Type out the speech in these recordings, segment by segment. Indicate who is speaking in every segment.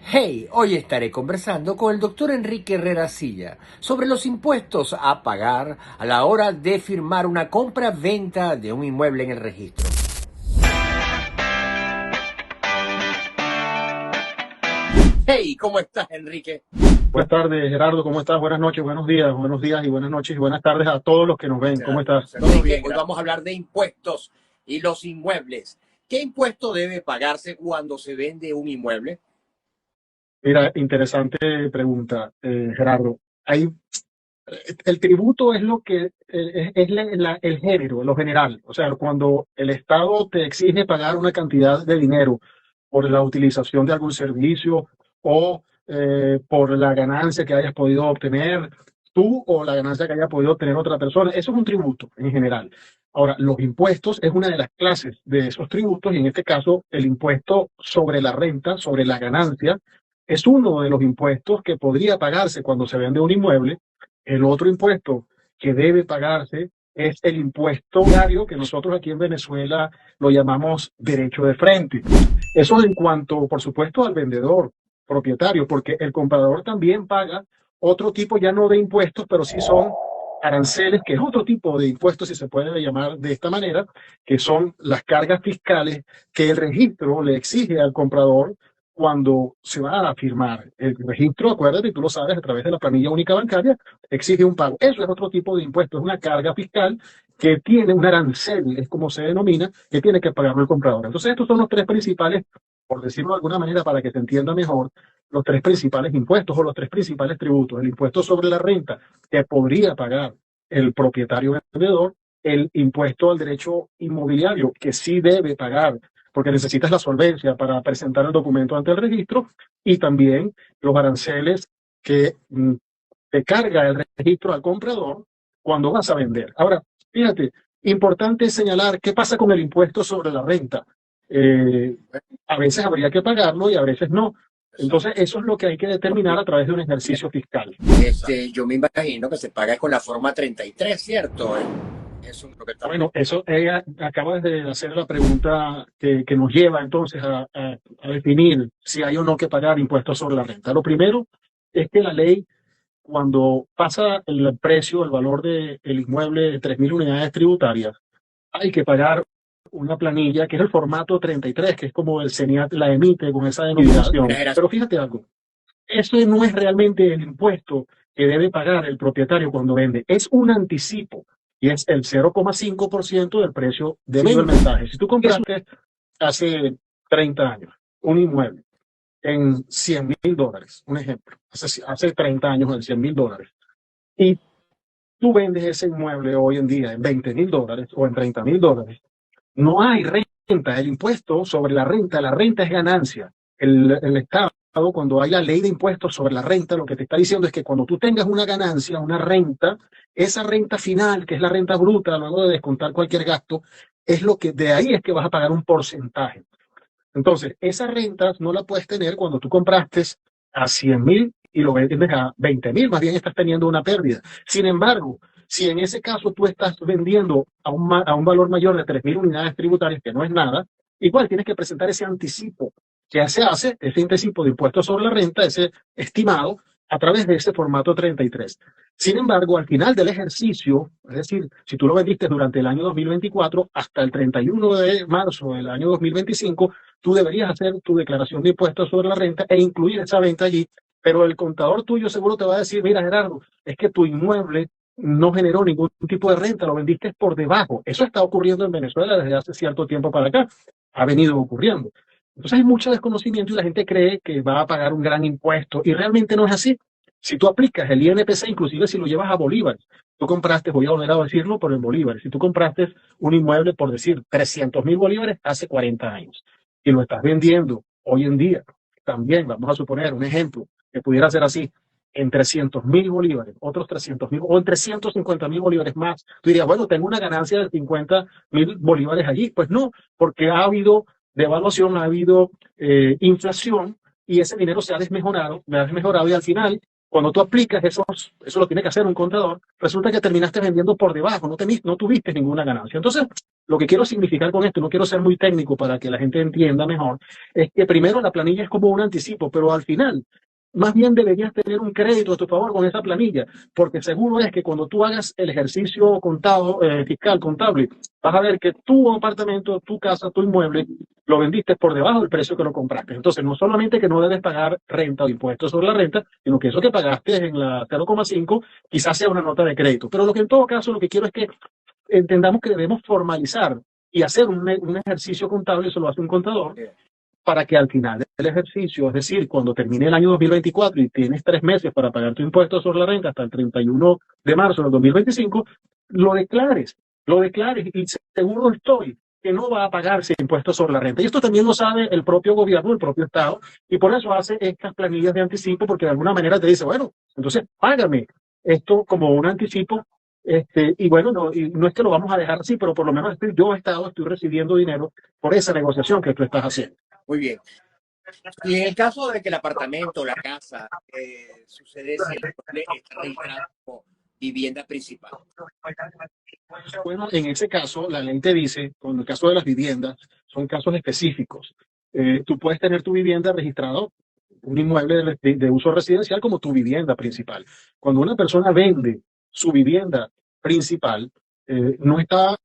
Speaker 1: Hey, hoy estaré conversando con el doctor Enrique Herrera Silla sobre los impuestos a pagar a la hora de firmar una compra-venta de un inmueble en el registro. Hey, ¿cómo estás, Enrique?
Speaker 2: Buenas tardes, Gerardo, ¿cómo estás? Buenas noches, buenos días y buenas noches y buenas tardes a todos los que nos ven. ¿Cómo estás?
Speaker 1: Todo bien, hoy vamos a hablar de impuestos y los inmuebles. ¿Qué impuesto debe pagarse cuando se vende un inmueble?
Speaker 2: Mira, interesante pregunta, Gerardo. El tributo es lo que es el género, lo general. O sea, cuando el Estado te exige pagar una cantidad de dinero por la utilización de algún servicio o por la ganancia que hayas podido obtener tú o la ganancia que haya podido obtener otra persona, eso es un tributo en general. Ahora, los impuestos es una de las clases de esos tributos y en este caso el impuesto sobre la renta, sobre la ganancia, es uno de los impuestos que podría pagarse cuando se vende un inmueble. El otro impuesto que debe pagarse es el impuesto horario, que nosotros aquí en Venezuela lo llamamos derecho de frente. Eso en cuanto, por supuesto, al vendedor propietario, porque el comprador también paga otro tipo ya no de impuestos, pero sí son aranceles, que es otro tipo de impuestos, si se puede llamar de esta manera, que son las cargas fiscales que el registro le exige al comprador cuando se va a firmar. El registro, acuérdate, y tú lo sabes, a través de la planilla única bancaria, exige un pago. Eso es otro tipo de impuesto, es una carga fiscal que tiene un arancel, es como se denomina, que tiene que pagarlo el comprador. Entonces, estos son los tres principales, por decirlo de alguna manera, para que se entienda mejor, los tres principales impuestos o los tres principales tributos. El impuesto sobre la renta, que podría pagar el propietario vendedor, el impuesto al derecho inmobiliario, que sí debe pagar porque necesitas la solvencia para presentar el documento ante el registro, y también los aranceles que te carga el registro al comprador cuando vas a vender. Ahora, fíjate, importante señalar qué pasa con el impuesto sobre la renta. Eh, a veces habría que pagarlo y a veces no. Entonces, eso es lo que hay que determinar a través de un ejercicio fiscal.
Speaker 1: Yo me imagino que se paga con la forma 33, ¿cierto? Eso es lo que está.
Speaker 2: Bueno, eso ella acaba de hacer la pregunta que nos lleva entonces a definir si hay o no que pagar impuestos sobre la renta. Lo primero es que la ley, cuando pasa el precio, el valor del inmueble de 3.000 unidades tributarias, hay que pagar una planilla que es el formato 33, que es como el CENIAT la emite con esa denominación. Pero fíjate algo, eso no es realmente el impuesto que debe pagar el propietario cuando vende, es un anticipo y es el 0,5% del precio debido al mensaje. Si tú compraste hace 30 años un inmueble en $100.000, un ejemplo, hace 30 años en $100.000, y tú vendes ese inmueble hoy en día en $20.000 o en $30.000, no hay renta. El impuesto sobre la renta es ganancia. El Estado, cuando hay la ley de impuestos sobre la renta, lo que te está diciendo es que cuando tú tengas una ganancia, una renta, esa renta final, que es la renta bruta, luego de descontar cualquier gasto, es lo que de ahí es que vas a pagar un porcentaje. Entonces, esas rentas no la puedes tener cuando tú compraste a 100.000 y lo vendes a 20.000, más bien estás teniendo una pérdida. Sin embargo, si en ese caso tú estás vendiendo a un valor mayor de 3.000 unidades tributarias, que no es nada, igual tienes que presentar ese anticipo que se hace, ese anticipo de impuestos sobre la renta, ese estimado, a través de ese formato 33. Sin embargo, al final del ejercicio, es decir, si tú lo vendiste durante el año 2024 hasta el 31 de marzo del año 2025, tú deberías hacer tu declaración de impuestos sobre la renta e incluir esa venta allí, pero el contador tuyo seguro te va a decir, mira Gerardo, es que tu inmueble no generó ningún tipo de renta, lo vendiste por debajo. Eso está ocurriendo en Venezuela desde hace cierto tiempo para acá, ha venido ocurriendo. Entonces hay mucho desconocimiento y la gente cree que va a pagar un gran impuesto y realmente no es así. Si tú aplicas el INPC, inclusive si lo llevas a bolívares, tú compraste, voy a volver a decirlo, por el bolívar, si tú compraste un inmueble por decir 300.000 bolívares hace 40 años y lo estás vendiendo hoy en día, también vamos a suponer un ejemplo que pudiera ser así, en 300.000 bolívares, otros 300.000 o en 350.000 bolívares más. Tú dirías, bueno, tengo una ganancia de 50.000 bolívares allí. Pues no, porque ha habido devaluación, ha habido inflación y ese dinero se ha desmejorado y al final Cuando tú aplicas eso lo tiene que hacer un contador, resulta que terminaste vendiendo por debajo, no tuviste ninguna ganancia. Entonces, lo que quiero significar con esto, no quiero ser muy técnico para que la gente entienda mejor, es que primero la planilla es como un anticipo, pero al final, más bien deberías tener un crédito a tu favor con esa planilla, porque seguro es que cuando tú hagas el ejercicio fiscal, contable, vas a ver que tu apartamento, tu casa, tu inmueble, lo vendiste por debajo del precio que lo compraste. Entonces, no solamente que no debes pagar renta o impuestos sobre la renta, sino que eso que pagaste en la 0,5 quizás sea una nota de crédito. Pero lo que en todo caso, lo que quiero es que entendamos que debemos formalizar y hacer un ejercicio contable, eso lo hace un contador, para que al final del ejercicio, es decir, cuando termine el año 2024 y tienes 3 meses para pagar tu impuesto sobre la renta hasta el 31 de marzo del 2025, lo declares y seguro estoy que no va a pagarse impuestos sobre la renta. Y esto también lo sabe el propio gobierno, el propio Estado, y por eso hace estas planillas de anticipo, porque de alguna manera te dice, bueno, entonces págame esto como un anticipo. Y bueno, y no es que lo vamos a dejar así, pero por lo menos estoy recibiendo dinero por esa negociación que tú estás haciendo.
Speaker 1: Muy bien. Y en el caso de que el apartamento, la casa, sucede si el inmueble está registrado como vivienda principal.
Speaker 2: Bueno, en ese caso, la ley te dice, con el caso de las viviendas, son casos específicos. Tú puedes tener tu vivienda registrado, un inmueble de uso residencial como tu vivienda principal. Cuando una persona vende su vivienda principal, no está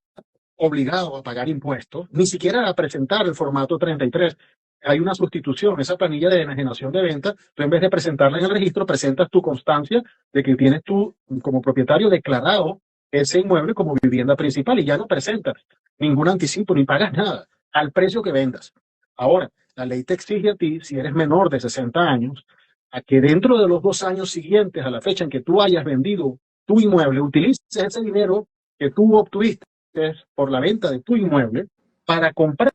Speaker 2: obligado a pagar impuestos, ni siquiera a presentar el formato 33. Hay una sustitución, esa planilla de enajenación de venta, tú en vez de presentarla en el registro, presentas tu constancia de que tienes tú como propietario declarado ese inmueble como vivienda principal y ya no presentas ningún anticipo ni pagas nada al precio que vendas. Ahora, la ley te exige a ti, si eres menor de 60 años, a que dentro de los 2 años siguientes a la fecha en que tú hayas vendido tu inmueble, utilices ese dinero que tú obtuviste por la venta de tu inmueble para comprar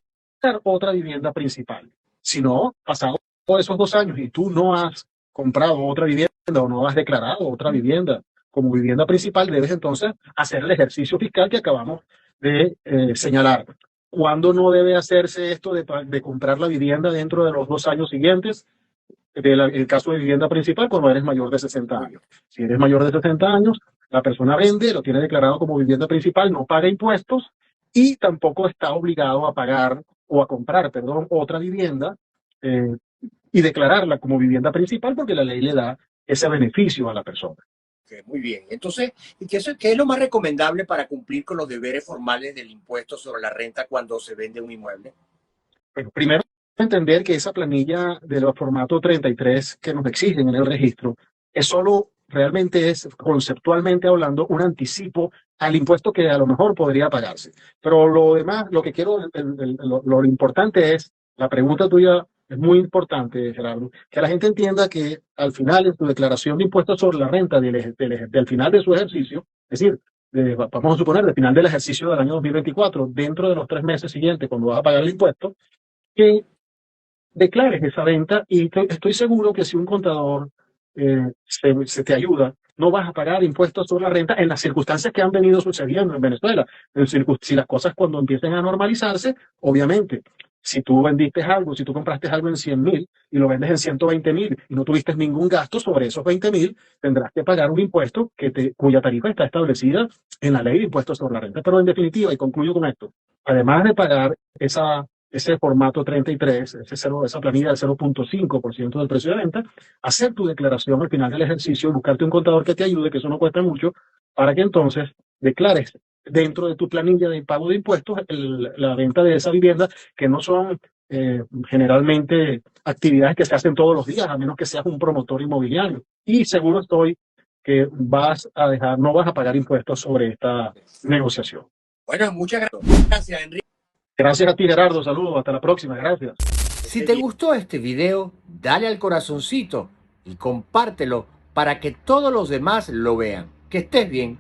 Speaker 2: otra vivienda principal. Si no, pasado esos 2 años y tú no has comprado otra vivienda o no has declarado otra vivienda como vivienda principal, debes entonces hacer el ejercicio fiscal que acabamos de señalar. ¿Cuándo no debe hacerse esto de comprar la vivienda dentro de los 2 años siguientes? El caso de vivienda principal, cuando eres mayor de 60 años. Si eres mayor de 60 años, la persona vende, lo tiene declarado como vivienda principal, no paga impuestos y tampoco está obligado a pagar o a comprar, perdón, otra vivienda y declararla como vivienda principal porque la ley le da ese beneficio a la persona.
Speaker 1: Okay, muy bien. Entonces, ¿qué es lo más recomendable para cumplir con los deberes formales del impuesto sobre la renta cuando se vende un inmueble?
Speaker 2: Bueno, primero, entender que esa planilla del formato 33 que nos exigen en el registro realmente es, conceptualmente hablando, un anticipo al impuesto que a lo mejor podría pagarse. Pero lo demás, lo que quiero, lo importante es, la pregunta tuya es muy importante, Gerardo, que la gente entienda que al final en tu declaración de impuestos sobre la renta del final de su ejercicio, es decir, vamos a suponer, del final del ejercicio del año 2024, dentro de los 3 meses siguientes, cuando vas a pagar el impuesto, que declares esa venta y estoy seguro que si un contador se te ayuda, no vas a pagar impuestos sobre la renta en las circunstancias que han venido sucediendo en Venezuela. Si las cosas cuando empiecen a normalizarse, obviamente, si tú vendiste algo, si tú compraste algo en 100.000 y lo vendes en 120.000 y no tuviste ningún gasto sobre esos 20.000, tendrás que pagar un impuesto cuya tarifa está establecida en la ley de impuestos sobre la renta. Pero en definitiva, y concluyo con esto, además de pagar ese formato 33, esa planilla del 0,5% del precio de venta, hacer tu declaración al final del ejercicio, buscarte un contador que te ayude, que eso no cuesta mucho, para que entonces declares dentro de tu planilla de pago de impuestos la venta de esa vivienda, que no son generalmente actividades que se hacen todos los días, a menos que seas un promotor inmobiliario. Y seguro estoy que no vas a pagar impuestos sobre esta negociación.
Speaker 1: Bueno, muchas gracias, Enrique.
Speaker 2: Gracias a ti, Gerardo. Saludos. Hasta la próxima. Gracias.
Speaker 1: Si te gustó este video, dale al corazoncito y compártelo para que todos los demás lo vean. Que estés bien.